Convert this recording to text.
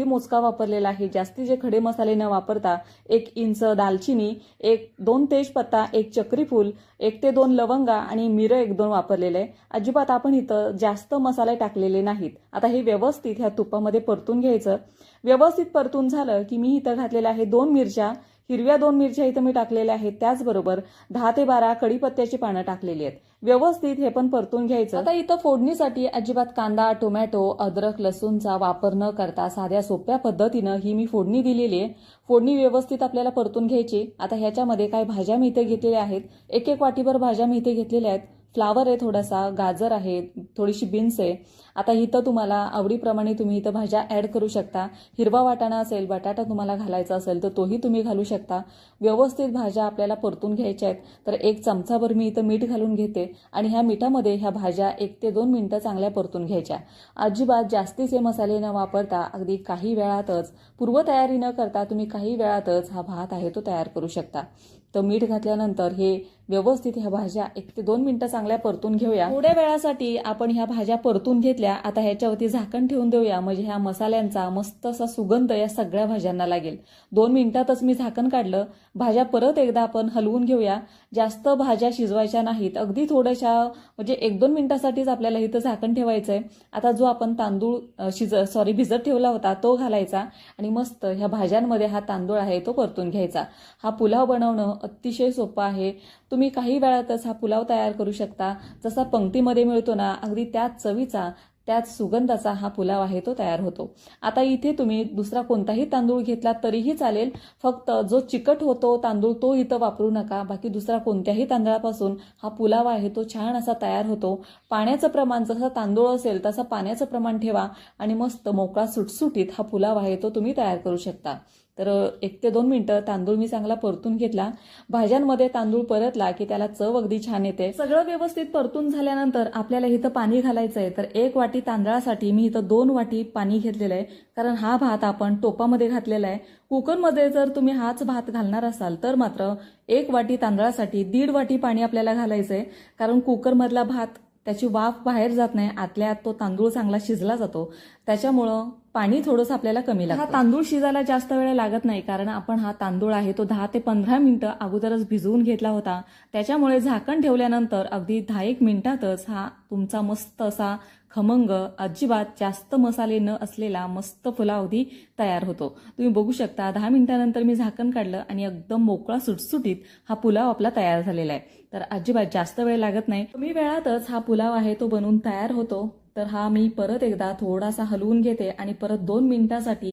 अगदी मोजका वापरलेला आहे। जास्ती जे खडे मसाले न वापरता 1 इंच दालचिनी, 2 तेजपत्ता, 1 चक्रीफूल, 1 ते 2 लवंगा आणि मिरं 1-2 वापरलेले आहे। अजिबात आपण इथं जास्त मसाले टाकलेले नाहीत। आता हे व्यवस्थित ह्या तुपामध्ये परतून घ्यायचं। व्यवस्थित परतून झालं की मी इथं घातलेल्या आहे 2 मिरच्या, हिरव्या 2 मिरच्या इथं मी टाकलेल्या आहेत। त्याचबरोबर 10 ते 12 कढीपत्त्याची पानं टाकलेली आहेत। व्यवस्थित हे पण परतून घ्यायचं। आता इथं फोडणीसाठी अजिबात कांदा, टोमॅटो, अद्रक, लसूणचा वापर न करता साध्या सोप्या पद्धतीनं ही मी फोडणी दिलेली आहे। फोडणी व्यवस्थित आपल्याला परतून घ्यायची। आता ह्याच्यामध्ये काय भाज्या मी इथे घेतलेल्या आहेत, 1-1 वाटीभर भाज्या मी इथे घेतलेल्या आहेत। फ्लावर आहे थोडासा, गाजर आहे, थोडीशी बीन्स आहे। आता इथं तुम्हाला आवडीप्रमाणे तुम्ही इथं भाज्या ऍड करू शकता। हिरवा वाटाणा असेल, बटाटा तुम्हाला घालायचा असेल तर तोही तुम्ही घालू शकता। व्यवस्थित भाज्या आपल्याला परतून घ्यायच्या आहेत। तर 1 चमचाभर मी इथं मीठ घालून घेते आणि ह्या मिठामध्ये ह्या भाज्या 1 ते 2 मिनिटं चांगल्या परतून घ्यायच्या। अजिबात जास्तीचे मसाले न वापरता अगदी काही वेळातच, पूर्वतयारी न करता तुम्ही काही वेळातच हा भात आहे तो तयार करू शकता। तर मीठ घातल्यानंतर हे व्यवस्थित ह्या भाज्या 1 ते 2 मिनिटं चांगल्या परतून घेऊया। थोड्या वेळासाठी आपण ह्या भाज्या परतून घेतल्या। आता ह्याच्यावरती झाकण ठेवून देऊया, म्हणजे ह्या मसाल्यांचा मस्त असा सुगंध या सगळ्या भाज्यांना लागेल। 2 मिनिटातच मी झाकण काढलं। भाज्या परत एकदा आपण हलवून घेऊया। जास्त भाज्या शिजवायच्या नाहीत, अगदी थोड्याशा, म्हणजे 1-2 मिनिटासाठीच आपल्याला इथं झाकण ठेवायचंय। आता जो आपण तांदूळ भिजत ठेवला होता तो घालायचा आणि मस्त ह्या भाज्यांमध्ये हा तांदूळ आहे तो परतून घ्यायचा। हा पुलाव बनवणं अतिशय सोपं आहे। तुम्ही काही वेळातच हा पुलाव तयार करू शकता। जसा पंक्तीमध्ये मिळतो ना, अगदी त्याच चवीचा, त्याच सुगंधाचा हा पुलाव आहे तो तयार होतो। आता इथे तुम्ही दुसरा कोणताही तांदूळ घेतला तरीही चालेल, फक्त जो चिकट होतो तांदूळ तो इथं वापरू नका। बाकी दुसरा कोणत्याही तांदळापासून हा पुलाव आहे तो छान असा तयार होतो। पाण्याचं प्रमाण जसं तांदूळ असेल तसं पाण्याचं प्रमाण ठेवा आणि मस्त मोकळा सुटसुटीत हा पुलाव आहे तो तुम्ही तयार करू शकता। तर 1 ते 2 मिनिटं तांदूळ मी चांगला परतून घेतला। भाज्यांमध्ये तांदूळ परतला की त्याला चव अगदी छान येते। सगळं व्यवस्थित परतून झाल्यानंतर आपल्याला इथं पाणी घालायचंय। तर 1 वाटी तांदळासाठी मी इथं 2 वाटी पाणी घेतलेलं आहे, कारण हा भात आपण टोपामध्ये घातलेला आहे। कुकरमध्ये जर तुम्ही हाच भात घालणार असाल तर मात्र 1 वाटी तांदळासाठी 1.5 वाटी पाणी आपल्याला घालायचंय, कारण कुकरमधला भात त्याची वाफ बाहेर जात नाही, आतल्या आत तो तांदूळ चांगला शिजला जातो। त्याच्यामुळं पाणी थोडंसं आपल्याला कमी लागतं। हा तांदूळ शिजायला जास्त वेळ लागत नाही, कारण आपण हा तांदूळ आहे तो 10 ते 15 मिनिटं अगोदरच भिजवून घेतला होता। त्याच्यामुळे झाकण ठेवल्यानंतर अगदी 10-1 मिनिटातच हा तुमचा मस्त असा खमंग, अजिबात जास्त मसाले न असलेला मस्त पुलाव अगदी तयार होतो। तुम्ही बघू शकता 10 मिनिटानंतर मी झाकण काढलं आणि एकदम मोकळा सुटसुटीत हा पुलाव आपला तयार झालेला आहे। तर अजिबात जास्त वेळ लागत नाही, कमी वेळातच हा पुलाव आहे तो बनवून तयार होतो। तर हा मी परत एकदा थोडासा हलवून घेते आणि परत 2 मिनिटासाठी